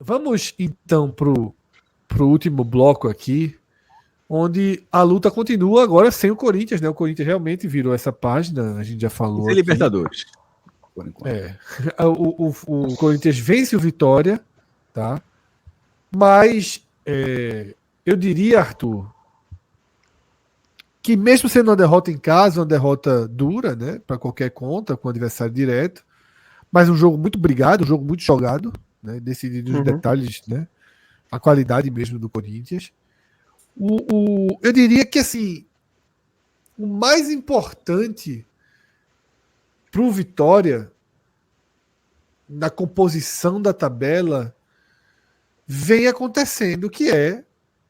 Vamos então pro último bloco aqui, onde a luta continua agora sem o Corinthians, né? O Corinthians realmente virou essa página, a gente já E falou sem aqui. Libertadores, por enquanto. É. O Corinthians vence o Vitória, tá? Mas eu diria, Arthur, que mesmo sendo uma derrota em casa, uma derrota dura, né? Para qualquer conta, com o adversário direto, mas um jogo muito brigado, um jogo muito jogado, né? Decidido nos detalhes, né? A qualidade mesmo do Corinthians. Eu diria que assim, o mais importante para o Vitória na composição da tabela vem acontecendo, que é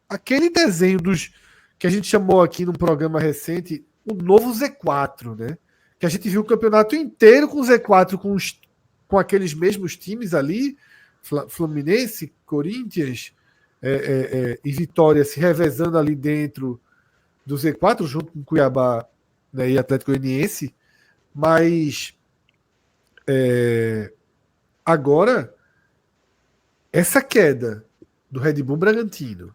aquele desenho dos que a gente chamou aqui num programa recente, o novo Z4, né? Que a gente viu o campeonato inteiro com o Z4 com aqueles mesmos times ali, Fluminense, Corinthians e Vitória se revezando ali dentro do Z4, junto com Cuiabá, né, e Atlético Goianiense, mas agora essa queda do Red Bull Bragantino,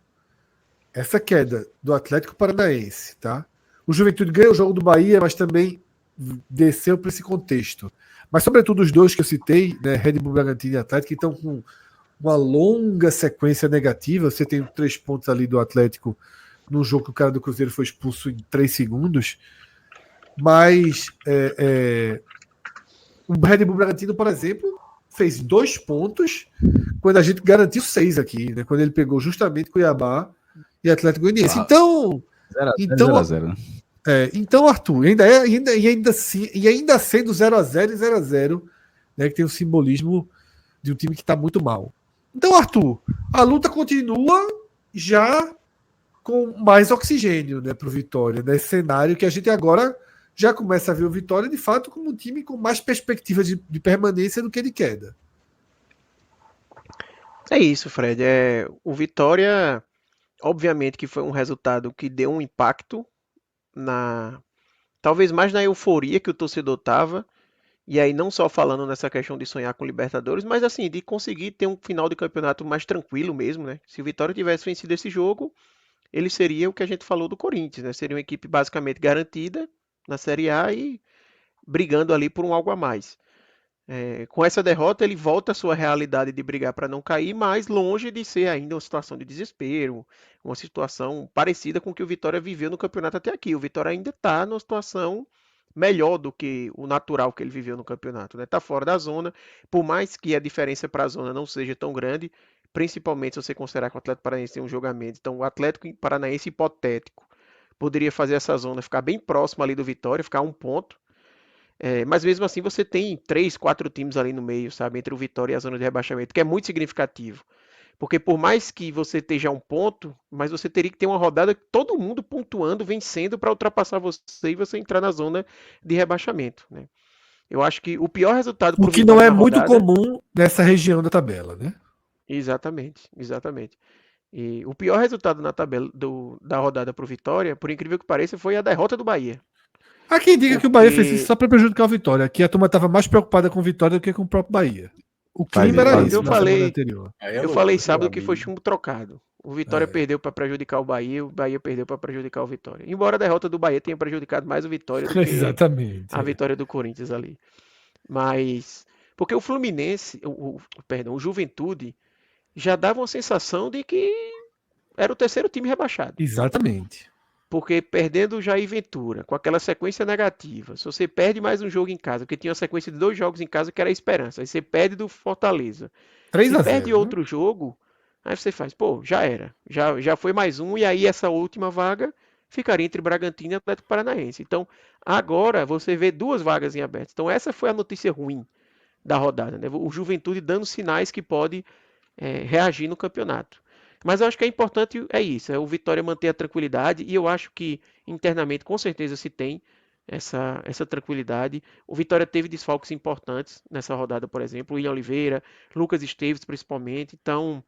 essa queda do Atlético Paranaense, tá? O Juventude ganhou o jogo do Bahia, mas também desceu para esse contexto. Mas, sobretudo, os dois que eu citei, né, Red Bull Bragantino e Atlético, que estão com uma longa sequência negativa. Você tem 3 pontos ali do Atlético no jogo que o cara do Cruzeiro foi expulso em 3 segundos. Mas o Red Bull Bragantino, por exemplo, fez 2 pontos quando a gente garantiu 6 aqui, né? Quando ele pegou justamente Cuiabá e Atlético Goianiense. Então, 0 a 0, né? então, Arthur, ainda sendo 0-0 e 0-0, né, que tem o simbolismo de um time que está muito mal. Então, Arthur, a luta continua já com mais oxigênio, né, para o Vitória, nesse cenário que a gente agora já começa a ver o Vitória de fato como um time com mais perspectiva de permanência do que de queda. É isso, Fred. O Vitória, obviamente que foi um resultado que deu um impacto na, talvez mais na euforia que o torcedor tava, e aí não só falando nessa questão de sonhar com Libertadores, mas assim, de conseguir ter um final de campeonato mais tranquilo mesmo, né? Se o Vitória tivesse vencido esse jogo, ele seria o que a gente falou do Corinthians, né? Seria uma equipe basicamente garantida na Série A e brigando ali por um algo a mais. Com essa derrota, ele volta à sua realidade de brigar para não cair, mas longe de ser ainda uma situação de desespero, uma situação parecida com o que o Vitória viveu no campeonato até aqui. O Vitória ainda está numa situação melhor do que o natural que ele viveu no campeonato, né? Está fora da zona, por mais que a diferença para a zona não seja tão grande, principalmente se você considerar que o Atlético Paranaense tem um jogamento. Então, o Atlético Paranaense hipotético poderia fazer essa zona ficar bem próxima ali do Vitória, ficar a um ponto. Mas mesmo assim você tem 3, 4 times ali no meio, sabe, entre o Vitória e a zona de rebaixamento, que é muito significativo. Porque por mais que você esteja a um ponto, mas você teria que ter uma rodada todo mundo pontuando, vencendo para ultrapassar você e você entrar na zona de rebaixamento, né? Eu acho que o pior resultado O para o que não Vitória é na muito rodada. comum nessa região da tabela, né? Exatamente, exatamente. E o pior resultado na tabela da rodada para o Vitória, por incrível que pareça, foi a derrota do Bahia. Há quem diga que o Bahia fez isso Porque só para prejudicar o Vitória, que a turma estava mais preocupada com o Vitória do que com o próprio Bahia. O Faz clima isso, era faz esse eu isso. na semana falei, anterior. Aí é Eu falei loucura, meu sábado que foi amigo. chumbo trocado. O Vitória É. perdeu para prejudicar o Bahia perdeu para prejudicar o Vitória. Embora a derrota do Bahia tenha prejudicado mais o Vitória do que Exatamente. a vitória do Corinthians ali. Mas porque o Fluminense, perdão, o Juventude já dava uma sensação de que era o terceiro time rebaixado. Exatamente. Porque perdendo o Jair Ventura, com aquela sequência negativa, se você perde mais um jogo em casa, porque tinha uma sequência de 2 jogos em casa que era a esperança, aí você perde do Fortaleza. Três Se a perde 0 né? outro jogo, aí você faz, pô, já era. Já foi mais um, e aí essa última vaga ficaria entre Bragantino e Atlético Paranaense. Então, agora você vê 2 vagas em aberto. Então, essa foi a notícia ruim da rodada, né? O Juventude dando sinais que pode reagir no campeonato. Mas eu acho que é importante isso, o Vitória manter a tranquilidade, e eu acho que internamente com certeza se tem essa tranquilidade. O Vitória teve desfalques importantes nessa rodada, por exemplo, o William Oliveira, Lucas Esteves principalmente, então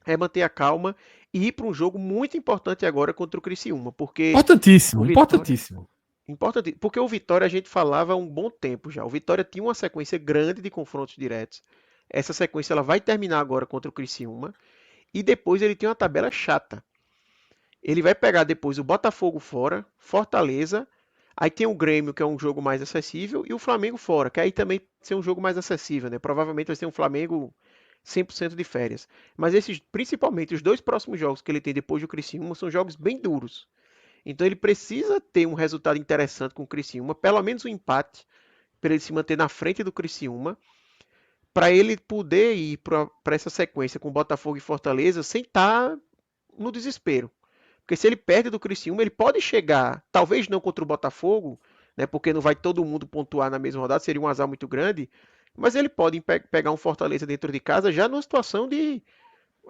é manter a calma e ir para um jogo muito importante agora contra o Criciúma, porque o Importantíssimo, Vitória, importantíssimo. importante, porque o Vitória a gente falava há um bom tempo já. O Vitória tinha uma sequência grande de confrontos diretos. essa sequência ela vai terminar agora contra o Criciúma, e depois ele tem uma tabela chata. Ele vai pegar depois o Botafogo fora, Fortaleza, aí tem o Grêmio, que é um jogo mais acessível, e o Flamengo fora, que aí também vai ser um jogo mais acessível, né? Provavelmente vai ser um Flamengo 100% de férias. Mas esses, principalmente os 2 próximos jogos que ele tem depois do Criciúma, são jogos bem duros. Então ele precisa ter um resultado interessante com o Criciúma, pelo menos um empate, para ele se manter na frente do Criciúma, para ele poder ir para essa sequência com Botafogo e Fortaleza sem estar no desespero. Porque se ele perde do Criciúma, ele pode chegar, talvez não contra o Botafogo, né, porque não vai todo mundo pontuar na mesma rodada, seria um azar muito grande, mas ele pode pegar um Fortaleza dentro de casa já numa situação de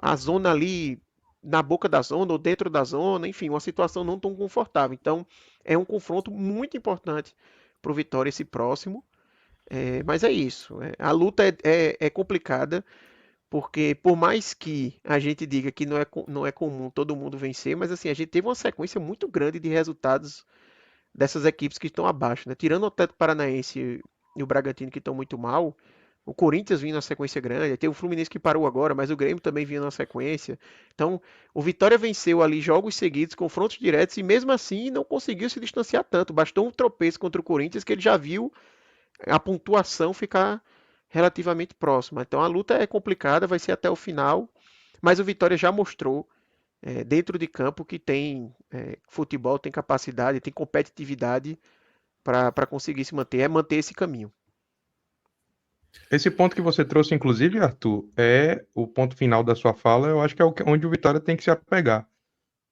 a zona ali na boca da zona ou dentro da zona, enfim, uma situação não tão confortável. Então, é um confronto muito importante para o Vitória esse próximo. Mas é isso. A luta é complicada, porque por mais que a gente diga que não é comum todo mundo vencer, mas assim, a gente teve uma sequência muito grande de resultados dessas equipes que estão abaixo, né? Tirando o Atlético Paranaense e o Bragantino que estão muito mal, o Corinthians vinha na sequência grande, tem o Fluminense que parou agora, mas o Grêmio também vinha na sequência. Então, o Vitória venceu ali jogos seguidos, confrontos diretos, e mesmo assim não conseguiu se distanciar tanto. Bastou um tropeço contra o Corinthians que ele já viu a pontuação ficar relativamente próxima. Então a luta é complicada, vai ser até o final, mas o Vitória já mostrou dentro de campo que tem futebol, tem capacidade, tem competitividade para conseguir se manter, é manter esse caminho. Esse ponto que você trouxe, inclusive, Arthur, é o ponto final da sua fala, eu acho que é onde o Vitória tem que se apegar.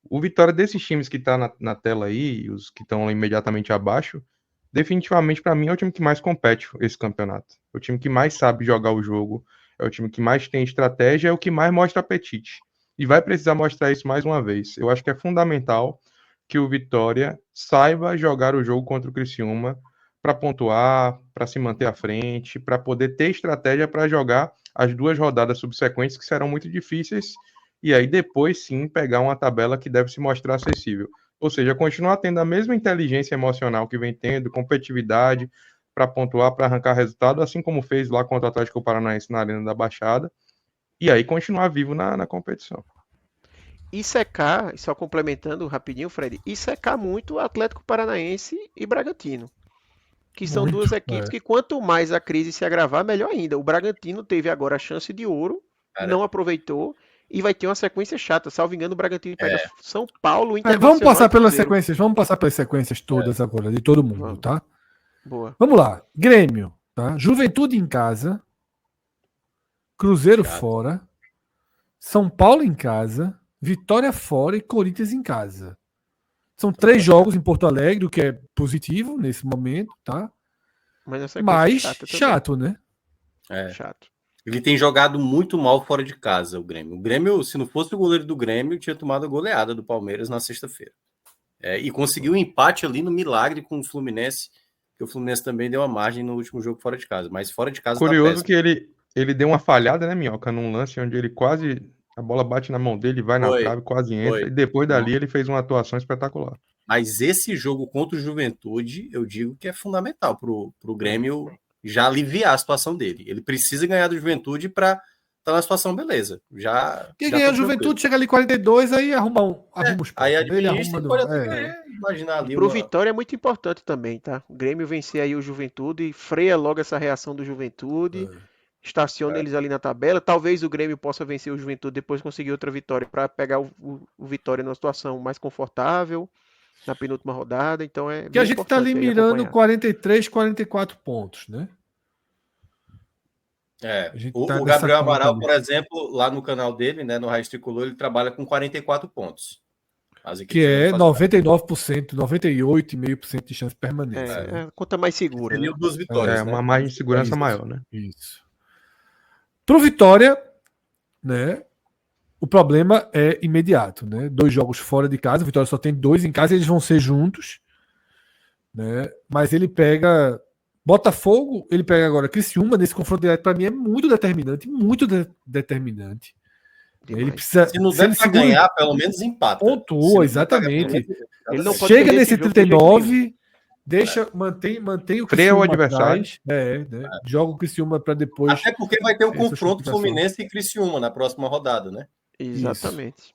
O Vitória desses times que está na tela aí, os que estão imediatamente abaixo, definitivamente para mim é o time que mais compete esse campeonato. É o time que mais sabe jogar o jogo, é o time que mais tem estratégia, é o que mais mostra apetite. E vai precisar mostrar isso mais uma vez. Eu acho que é fundamental que o Vitória saiba jogar o jogo contra o Criciúma para pontuar, para se manter à frente, para poder ter estratégia para jogar as 2 rodadas subsequentes que serão muito difíceis e aí depois sim pegar uma tabela que deve se mostrar acessível. Ou seja, continuar tendo a mesma inteligência emocional que vem tendo, competitividade para pontuar, para arrancar resultado, assim como fez lá contra o Atlético Paranaense na Arena da Baixada, e aí continuar vivo na competição. E secar, só complementando rapidinho, Fred, e secar muito o Atlético Paranaense e Bragantino, que são Muito, 2 equipes que quanto mais a crise se agravar, melhor ainda. O Bragantino teve agora a chance de ouro, não aproveitou, e vai ter uma sequência chata. Salvo engano, o Bragantino pega São Paulo, Internacional. Vamos passar pelas sequências, todas agora, de todo mundo, Vamos. tá? Boa. Vamos lá. Grêmio, tá? Juventude em casa, Cruzeiro fora, São Paulo em casa, Vitória fora e Corinthians em casa. São 3 jogos em Porto Alegre, o que é positivo nesse momento, tá? Mas chato, né? Chato. Ele tem jogado muito mal fora de casa, o Grêmio. O Grêmio, se não fosse o goleiro do Grêmio, tinha tomado a goleada do Palmeiras na sexta-feira. E conseguiu um empate ali no milagre com o Fluminense, que o Fluminense também deu uma margem no último jogo fora de casa. Mas fora de casa Curioso que ele deu uma falhada, né, Minhoca, num lance onde ele quase... A bola bate na mão dele, vai na trave, quase entra. E depois dali ele fez uma atuação espetacular. Mas esse jogo contra o Juventude, eu digo que é fundamental pro Grêmio já aliviar a situação dele. Ele precisa ganhar do Juventude para estar na situação, beleza. Quem ganhar a Juventude, chega ali 42, aí arruma os pontos. Aí administra e pode até imaginar ali. Pro Vitória é muito importante também, tá? O Grêmio vencer aí o Juventude e freia logo essa reação do Juventude. Estaciona eles ali na tabela. Talvez o Grêmio possa vencer o Juventude depois conseguir outra vitória para pegar o Vitória numa situação mais confortável na penúltima rodada. Então é. Que a gente está ali mirando 43, 44 pontos, né? O Gabriel Amaral, por exemplo, lá no canal dele, né, no Raiz Tricolor, ele trabalha com 44 pontos. Que é 99%, 98,5% de chance permanente. É conta mais segura. Né? 2 vitórias. Uma margem de segurança maior, né? Isso. Pro Vitória, né? O problema é imediato, né? 2 jogos fora de casa, o Vitória só tem 2 em casa, eles vão ser juntos, né? Mas ele pega Botafogo, ele pega agora Criciúma, nesse confronto direto para mim é muito determinante, determinante. Ele precisa, se não der para ganhar, pelo menos empata. Pontua, exatamente. Ele não pode chega nesse 39, mantém o Freia o Criciúma adversário. atrás, né? Joga o Criciúma para depois. Até porque vai ter o essa confronto frustração. Fluminense e Criciúma na próxima rodada, né? Exatamente.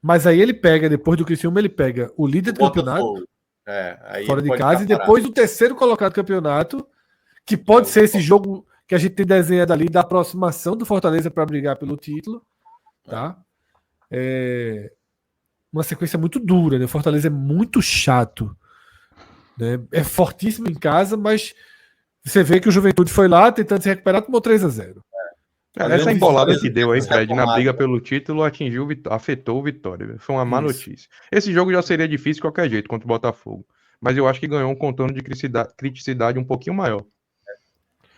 Mas aí ele pega, depois do Criciúma, ele pega o líder O do campeonato, Botafogo. Aí fora ele de pode casa, e ficar depois o terceiro colocado do campeonato, que pode ser esse jogo que a gente tem desenhado ali da aproximação do Fortaleza para brigar pelo título, tá? Uma sequência muito dura, né? O Fortaleza é muito chato, né? É fortíssimo em casa, mas você vê que o Juventude foi lá tentando se recuperar, tomou 3-0. Essa embolada que deu aí, Essa Fred, na tomada. briga pelo título, afetou o Vitória. Velho. Foi uma má Isso. notícia. Esse jogo já seria difícil de qualquer jeito contra o Botafogo. Mas eu acho que ganhou um contorno de criticidade um pouquinho maior.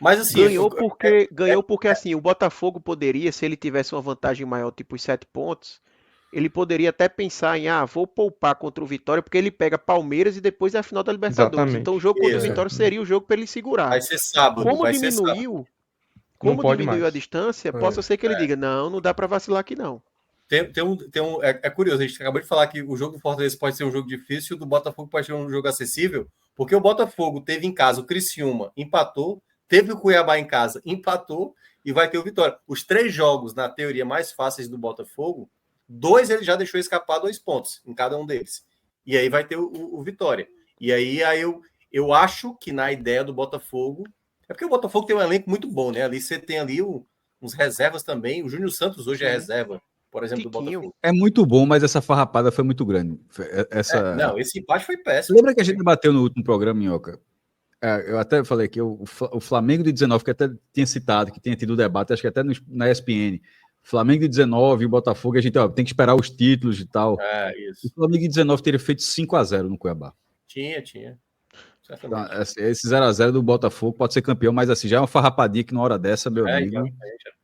Mas assim, Ganhou porque assim, o Botafogo poderia, se ele tivesse uma vantagem maior, tipo os 7 pontos, ele poderia até pensar em, vou poupar contra o Vitória, porque ele pega Palmeiras e depois é a final da Libertadores. Exatamente. Então o jogo contra o Isso. Vitória seria o jogo para ele segurar. vai ser sábado. Como vai ser sábado. diminuiu, Não pode diminuiu mais. a distância, possa ser que ele diga, não dá para vacilar aqui não. É curioso, a gente acabou de falar que o jogo do Fortaleza pode ser um jogo difícil e o do Botafogo pode ser um jogo acessível, porque o Botafogo teve em casa o Criciúma, empatou, teve o Cuiabá em casa, empatou, e vai ter o Vitória. Os 3 jogos, na teoria, mais fáceis do Botafogo, 2 ele já deixou escapar 2 pontos em cada um deles. E aí vai ter o Vitória. E aí eu acho que na ideia do Botafogo, é porque o Botafogo tem um elenco muito bom, né? Ali você tem ali uns reservas também. O Júnior Santos hoje é reserva, por exemplo, do Botafogo. É muito bom, mas essa farrapada foi muito grande. Não, esse empate foi péssimo. Lembra que a gente debateu no último programa, Minhoca? Eu até falei que o Flamengo de 19, que até tinha citado, que tinha tido debate, acho que até na ESPN. Flamengo de 19 e o Botafogo, a gente tem que esperar os títulos e tal. Isso. O Flamengo de 19 teria feito 5-0 no Cuiabá. Tinha. Então, esse 0-0 do Botafogo pode ser campeão, mas assim, já é uma farrapadinha que na hora dessa, meu amigo. Então,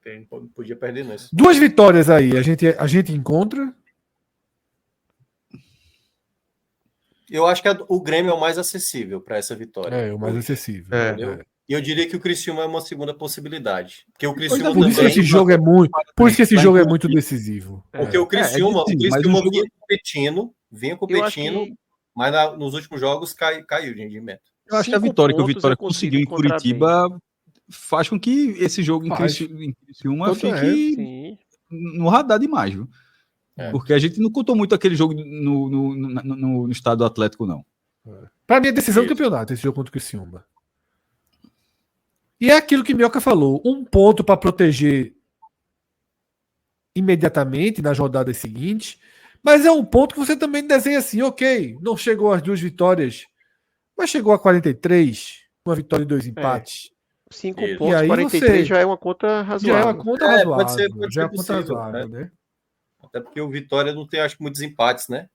a gente não podia perder nisso. 2 vitórias aí, a gente encontra. Eu acho que o Grêmio é o mais acessível para essa vitória. O mais acessível. E eu diria que o Criciúma é uma segunda possibilidade. Porque o Criciúma Por isso que esse jogo é muito, muito decisivo. Porque o Criciúma, vinha competindo, mas nos últimos jogos caiu de rendimento. Eu acho que a vitória que o Vitória conseguiu em Curitiba faz com que esse jogo em Criciúma fique no radar demais, viu? Porque a gente não contou muito aquele jogo no estado do Atlético, não. Para mim é decisão do campeonato, esse jogo contra o Criciúma. E é aquilo que Minhoca falou, 1 ponto para proteger imediatamente nas rodadas seguintes, mas é um ponto que você também desenha assim, ok, não chegou às 2 vitórias, mas chegou a 43, uma vitória e 2 empates. 5 pontos, 43 já é uma conta razoável. Já é uma conta razoável. Pode ser já é uma conta possível, razoável, né? Até porque o Vitória não tem, acho que, muitos empates, né?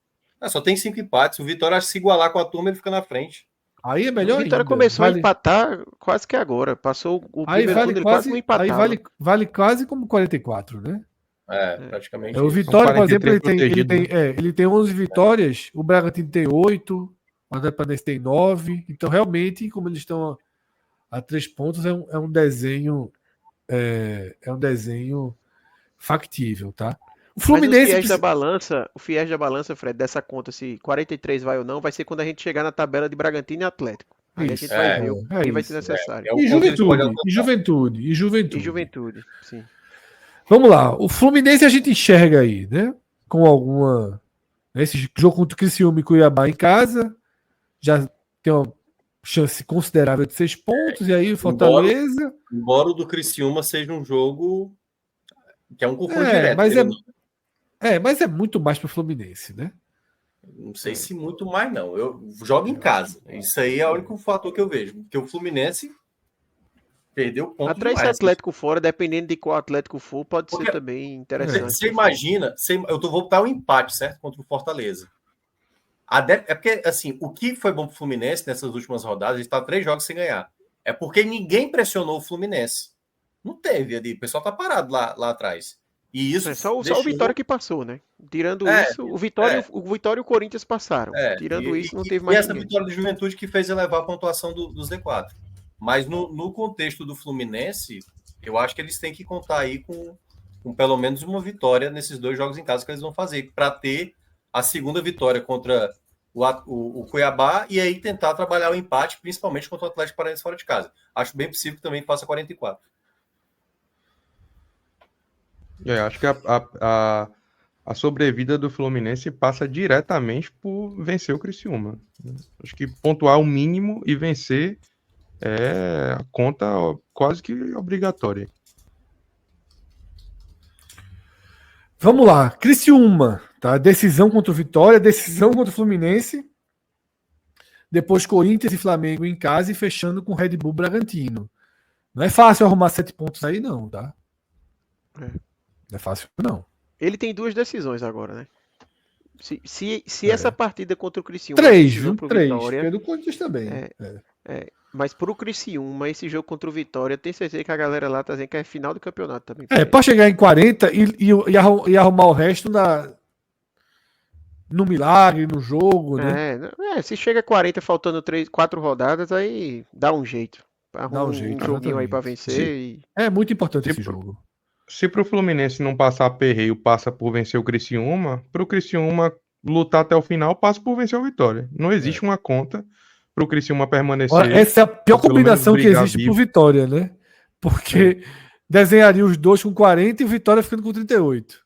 Só tem 5 empates. O Vitória, acho que se igualar com a turma, ele fica na frente. Aí é melhor O Vitória ainda. começou a empatar quase que agora. Passou o primeiro turno, ele quase não empatava. Aí vale quase como 44, né? Praticamente. O Vitória, por exemplo, ele tem 11 vitórias, o Bragantino tem 8, o Atlético tem 9. Então, realmente, como eles estão a 3 pontos, é um desenho factível, tá? O Fluminense. Mas o fiéis da balança, Fred, dessa conta, se 43 vai ou não, vai ser quando a gente chegar na tabela de Bragantino e Atlético. Aí a gente vai ver o que vai ser necessário. E Juventude, sim. Vamos lá. O Fluminense a gente enxerga aí, né? Com alguma. Esse jogo contra o Criciúma e Cuiabá em casa já tem uma chance considerável de 6 pontos. E aí o Fortaleza. Embora o do Criciúma seja um jogo que é um confronto direto. Mas é muito mais para o Fluminense, né? Não sei se muito mais, não. Eu jogo em casa. Isso aí é o único fator que eu vejo. Porque o Fluminense perdeu ponto atrás desse Atlético fora, dependendo de qual Atlético for, pode ser também interessante. Você imagina, eu vou botar um empate, certo? Contra o Fortaleza. É porque, assim, o que foi bom para o Fluminense nessas últimas rodadas, a gente está 3 jogos sem ganhar. É porque ninguém pressionou o Fluminense. Não teve ali. O pessoal tá parado lá atrás. E isso só o Vitória que passou, né? Tirando isso, o Vitória e o Corinthians passaram. Tirando isso, não teve mais. E essa vitória do Juventude que fez elevar a pontuação do Z4. Mas no contexto do Fluminense, eu acho que eles têm que contar aí com pelo menos uma vitória nesses 2 jogos em casa que eles vão fazer, para ter a segunda vitória contra o Cuiabá e aí tentar trabalhar o empate, principalmente contra o Atlético Paranaense fora de casa. Acho bem possível que também faça 44. Acho que a sobrevida do Fluminense passa diretamente por vencer o Criciúma. Acho que pontuar o mínimo e vencer é a conta quase que obrigatória. Vamos lá, Criciúma, tá? Decisão contra o Vitória, decisão contra o Fluminense, depois Corinthians e Flamengo em casa e fechando com Red Bull Bragantino. Não é fácil arrumar 7 pontos aí não, tá? Não é fácil não. Ele tem 2 decisões agora, né? Se essa partida contra o Criciúma... 3, viu? 3, porque do Corinthians também. Mas pro Criciúma, esse jogo contra o Vitória, tem certeza que a galera lá tá dizendo que é final do campeonato também. Pra chegar em 40 e arrumar o resto no milagre, no jogo, né? Se chega a 40 faltando 4 rodadas, aí dá um jeito. Arruma um joguinho exatamente. Aí pra vencer. É muito importante esse jogo. Se pro Fluminense não passar aperreio, passa por vencer o Criciúma, pro Criciúma lutar até o final, passa por vencer o Vitória. Não existe uma conta pro Criciúma permanecer. Olha, essa é a pior combinação que existe pro Vitória, né? Porque desenharia os dois com 40 e o Vitória ficando com 38.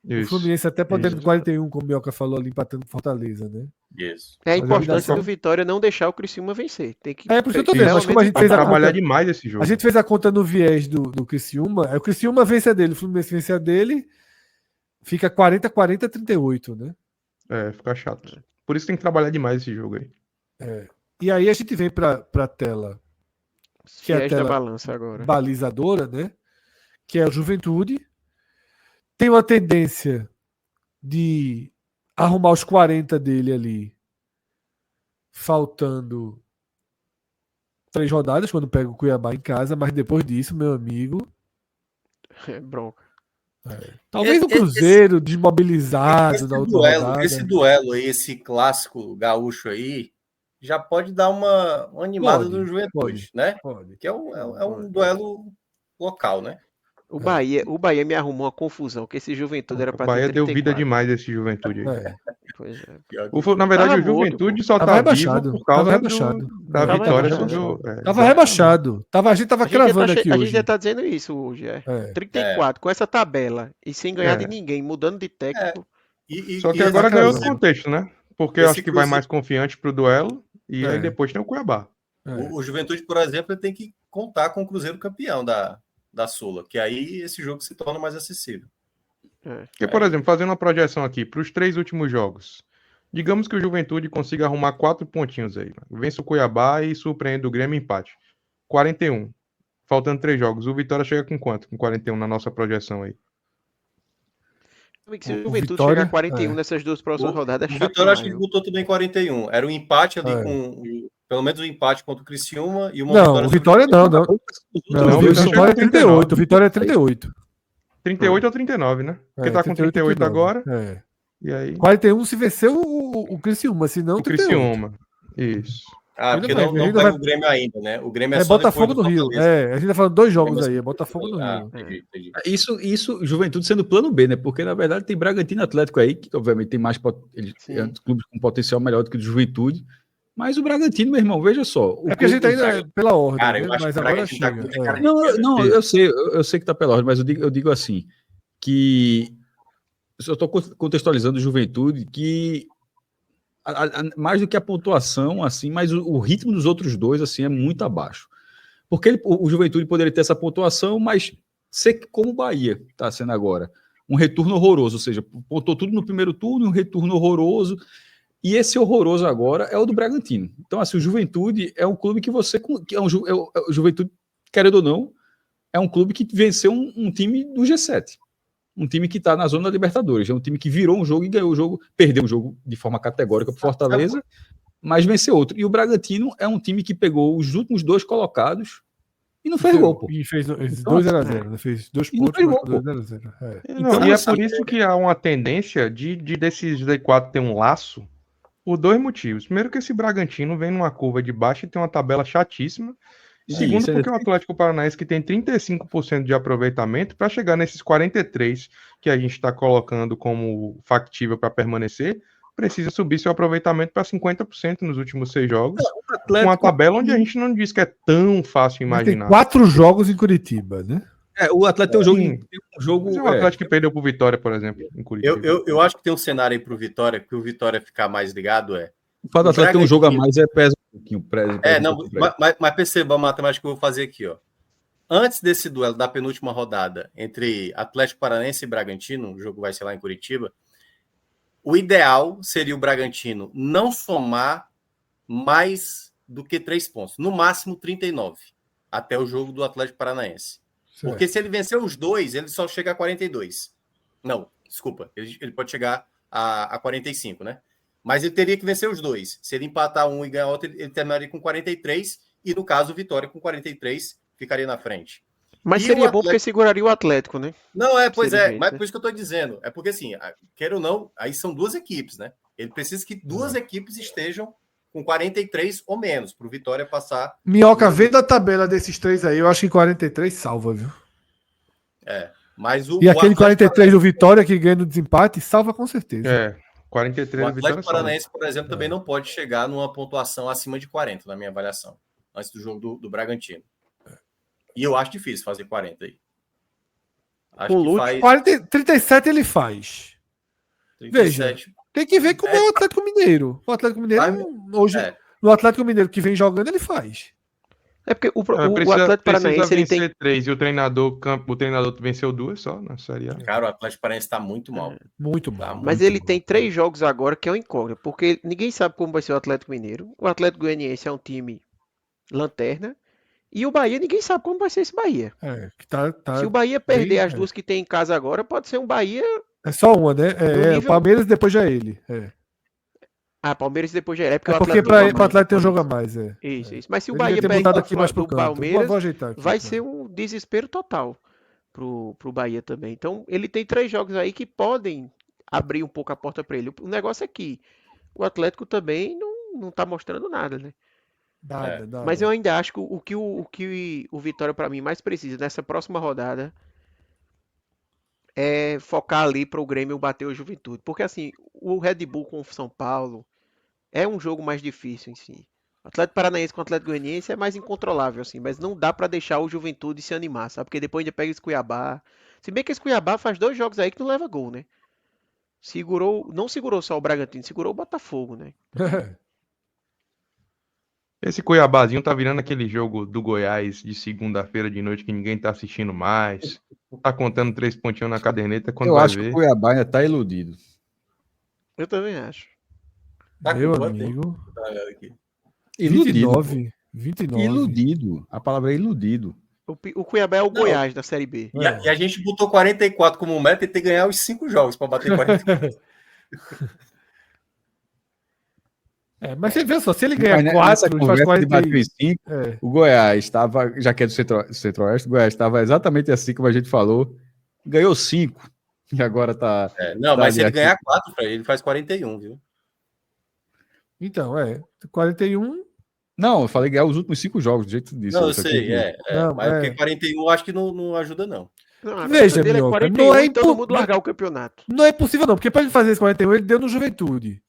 Isso. O Fluminense até podendo 41, como o Mioca falou ali, empatando com Fortaleza, né? Isso. É a importância do Vitória não deixar o Criciúma vencer. Tem que por isso que eu tô dizendo, mas como a gente fez trabalhar demais esse jogo. A gente fez a conta no viés do Criciúma, o Criciúma vence a dele, o Fluminense vence a dele, fica 40, 38, né? Fica chato. Por isso tem que trabalhar demais esse jogo aí. E aí a gente vem pra tela, que é a tela da balança agora, balizadora, né? Que é a Juventude. Tem uma tendência de arrumar os 40 dele ali, faltando 3 rodadas, quando pega o Cuiabá em casa, mas depois disso, meu amigo... bronca. Talvez o Cruzeiro desmobilizado na última rodada. Esse duelo aí, esse clássico gaúcho aí, já pode dar uma animada do Juventude, né? Pode. Que é um duelo local, né? O Bahia me arrumou uma confusão, que esse Juventude era para ter 34. O Bahia deu vida demais esse Juventude aí. Pois é. Na verdade, o Juventude só tá vivo por causa da vitória sobre o... Tava rebaixado. A gente tava cravando aqui hoje. A gente já tá dizendo isso hoje. 34, com essa tabela, e sem ganhar de ninguém, mudando de técnico. Só que agora ganhou outro contexto, né? Porque eu acho que vai mais confiante pro duelo, e aí depois tem o Cuiabá. O Juventude, por exemplo, tem que contar com o Cruzeiro campeão da Sula, que aí esse jogo se torna mais acessível. Porque, por exemplo, fazendo uma projeção aqui para os 3 últimos jogos, digamos que o Juventude consiga arrumar 4 pontinhos aí, vence o Cuiabá e surpreende o Grêmio, empate. 41, faltando 3 jogos, o Vitória chega com quanto? Com 41 na nossa projeção aí. Se o Juventude chegar a 41 nessas 2 próximas rodadas, o Vitória acho que botou também 41. Era um empate ali com... Pelo menos um empate contra o Criciúma e uma vitória. Não, o Vitória não. O Vitória é 38. O Vitória é 38. 38 ou 39, né? Porque tá com 38 agora. E aí... 41 se venceu o Criciúma, senão o Criciúma. Isso. Porque não pega o Grêmio ainda, né? O Grêmio é só Botafogo do Rio. A gente tá falando 2 jogos aí, é Botafogo do Rio. Entendi. Isso, Juventude sendo plano B, né? Porque, na verdade, tem Bragantino Atlético aí, que obviamente tem mais... É um clube com potencial melhor do que o do Juventude. Mas o Bragantino, meu irmão, veja só. Porque a gente ainda é pela ordem, cara, né? Mas agora chega. Não, eu sei que tá pela ordem, mas eu digo assim, que eu estou contextualizando Juventude, que mais do que a pontuação, assim, mas o ritmo dos outros dois, assim, é muito abaixo. Porque o Juventude poderia ter essa pontuação, mas ser como o Bahia está sendo agora. Um retorno horroroso, ou seja, pontou tudo no primeiro turno, um retorno horroroso. E esse horroroso agora é o do Bragantino. Então, assim, o Juventude é um clube que o Juventude, querendo ou não, é um clube que venceu um time do G7. Um time que está na zona da Libertadores. É um time que virou um jogo e ganhou o jogo, perdeu o jogo de forma categórica para Fortaleza, mas venceu outro. E o Bragantino é um time que pegou os últimos 2 colocados e não fez gol, pô. E fez 2-0, fez 2 pontos, 2-0. Então, e é por isso que há uma tendência de desses Z4 ter um laço, por 2 motivos. Primeiro, que esse Bragantino vem numa curva de baixo e tem uma tabela chatíssima. Segundo, porque o Atlético Paranaense, que tem 35% de aproveitamento, para chegar nesses 43% que a gente está colocando como factível para permanecer, precisa subir seu aproveitamento para 50% nos últimos 6 jogos. Atlético... Com uma tabela onde a gente não diz que é tão fácil imaginar. Tem 4 jogos em Curitiba, né? O Atlético tem um jogo. Mas o Atlético que perdeu pro Vitória, por exemplo, em Curitiba. Eu acho que tem um cenário aí pro Vitória, que o Vitória ficar mais ligado O fato do Atlético ter um jogo a mais pesa um pouquinho. Mas perceba a matemática que eu vou fazer aqui, ó. Antes desse duelo da penúltima rodada entre Atlético Paranaense e Bragantino, o jogo vai ser lá em Curitiba, o ideal seria o Bragantino não somar mais do que 3 pontos, no máximo 39, até o jogo do Atlético Paranaense. Certo. Porque se ele vencer os 2, ele só chega a 42. Não, desculpa, ele pode chegar a 45, né? Mas ele teria que vencer os 2. Se ele empatar um e ganhar outro, ele terminaria com 43, e no caso, o Vitória com 43 ficaria na frente. Mas seria bom porque seguraria o Atlético, né? Não, mas por isso que eu estou dizendo. É porque, assim, quer ou não, aí são 2 equipes, né? Ele precisa que 2 equipes estejam com 43 ou menos, para o Vitória passar. Minhoca, vendo a tabela desses 3 aí, eu acho que 43 salva, viu? Mas e aquele 43 do Vitória que ganha no desempate, salva com certeza. 43 o Atlético Paranaense, por exemplo, também não pode chegar numa pontuação acima de 40, na minha avaliação, antes do jogo do Bragantino. E eu acho difícil fazer 40 aí. Acho que faz... 37 ele faz. 37. Veja, tem que ver como é o Atlético Mineiro. O Atlético Mineiro, hoje, no Atlético Mineiro que vem jogando, ele faz. É porque o Atlético Paranaense ele tem 3 e o treinador venceu 2 só na Série A. Cara, o Atlético Paranaense tá muito mal. Muito mal. Mas ele tem 3 jogos agora que é um incógnito, porque ninguém sabe como vai ser o Atlético Mineiro. O Atlético Goianiense é um time lanterna. E o Bahia, ninguém sabe como vai ser esse Bahia. Se o Bahia perder as 2 que tem em casa agora, pode ser um Bahia... É só uma, né? Nível... o Palmeiras depois já é ele. Palmeiras depois já é. Porque para o Atlético tem um jogo a mais. Isso. Mas se o Bahia perder aqui mais pro Palmeiras, vai ser um desespero total pro Bahia também. Então, ele tem 3 jogos aí que podem abrir um pouco a porta para ele. O negócio é que o Atlético também não tá mostrando nada, né? Nada. Mas eu ainda acho que o que o Vitória para mim mais precisa nessa próxima rodada é focar ali para o Grêmio bater o Juventude, porque assim, o Red Bull com o São Paulo é um jogo mais difícil em si. O Atlético Paranaense com o Atlético Goianiense é mais incontrolável assim, mas não dá para deixar o Juventude se animar, sabe? Porque depois ainda pega esse Cuiabá. Se bem que esse Cuiabá faz 2 jogos aí que não leva gol, né? Não segurou só o Bragantino, segurou o Botafogo, né? Esse Cuiabazinho tá virando aquele jogo do Goiás de segunda-feira de noite que ninguém tá assistindo mais. Tá contando 3 pontinhos na caderneta quando vai ver. Eu acho que o Cuiabá ainda tá iludido. Eu também acho. Meu amigo. Iludido. 29. Iludido. A palavra é iludido. O Cuiabá é o Goiás da Série B. E a gente botou 44 como meta e tem que ganhar os 5 jogos para bater 44. Mas você vê só, se ele ganhar 4, ele faz 45. O Goiás estava, já que é do Centro-Oeste, o Goiás estava exatamente assim como a gente falou, ganhou 5 e agora tá... mas se ele ganhar 4, ele faz 41, viu? Então, 41... Não, eu falei ganhar os últimos 5 jogos, do jeito disso. Não, eu sei, mas porque 41 acho que não ajuda, não. Veja, Minhoca, não é todo mundo largar o campeonato. Não é possível não, porque para ele fazer esse 41, ele deu no Juventude.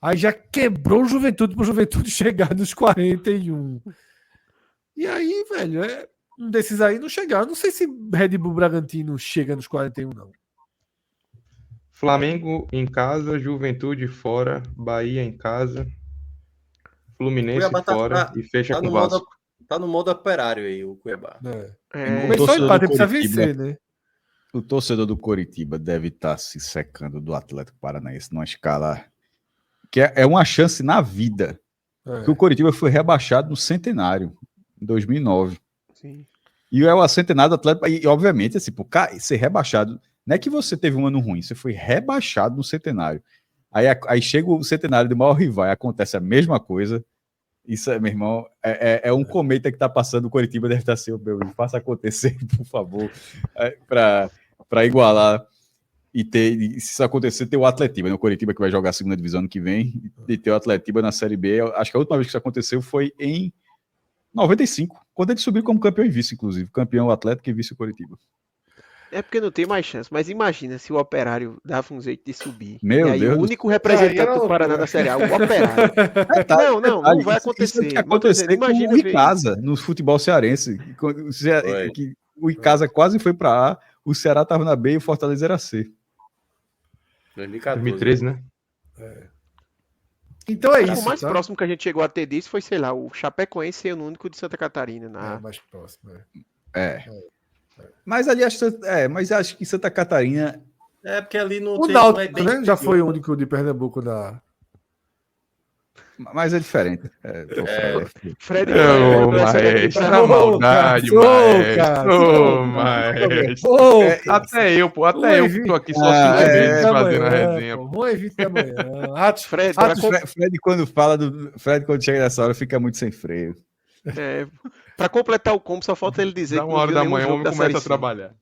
Aí já quebrou o Juventude para o Juventude chegar nos 41. E aí, velho, um desses aí não chegar. Eu não sei se Red Bull Bragantino chega nos 41, não. Flamengo em casa, Juventude fora, Bahia em casa, Fluminense fora e fecha com o Vasco. Tá no modo operário aí, o Cuiabá. Mas só empate, precisa vencer, né? O torcedor do Coritiba deve estar se secando do Atlético Paranaense numa escala... que é uma chance na vida. Que o Coritiba foi rebaixado no Centenário, em 2009. Sim. E é o Centenário do Atlético... E, obviamente, assim, ser rebaixado... Não é que você teve um ano ruim, você foi rebaixado no Centenário. Aí chega o Centenário do maior rival, acontece a mesma coisa. Isso, meu irmão, é um cometa que está passando, o Coritiba deve estar assim, faça acontecer, por favor, para igualar... E se isso acontecer, ter o Atletiba, né? O Coritiba que vai jogar a segunda divisão ano que vem, e ter o Atletiba na Série B. Acho que a última vez que isso aconteceu foi em 95, quando ele subiu como campeão e vice, inclusive. Campeão Atlético e vice o Coritiba. É porque não tem mais chance, mas imagina se o Operário dava um jeito de subir. Meu e aí Deus. o único representante do Paraná da Série A, o Operário. Não vai acontecer. Isso acontecer com o Icasa no futebol cearense. Que o Icasa quase foi para A, o Ceará estava na B e o Fortaleza era C. 2013, né? Então é isso. O mais próximo que a gente chegou a ter disso foi, sei lá, o Chapecoense sendo o único de Santa Catarina. Mais próximo. Mas ali mas acho que Santa Catarina. Porque ali no o Náutico, né? Já foi o único de Pernambuco da. Mas é diferente. Fred, maestro, na maldade, maestro. Até eu tô aqui só 5 vezes fazendo a resenha. Bom, 20 da manhã. Fred, quando chega nessa hora, fica muito sem freio. Pra completar o combo, só falta ele dizer que 1 hora da manhã o homem começa a trabalhar.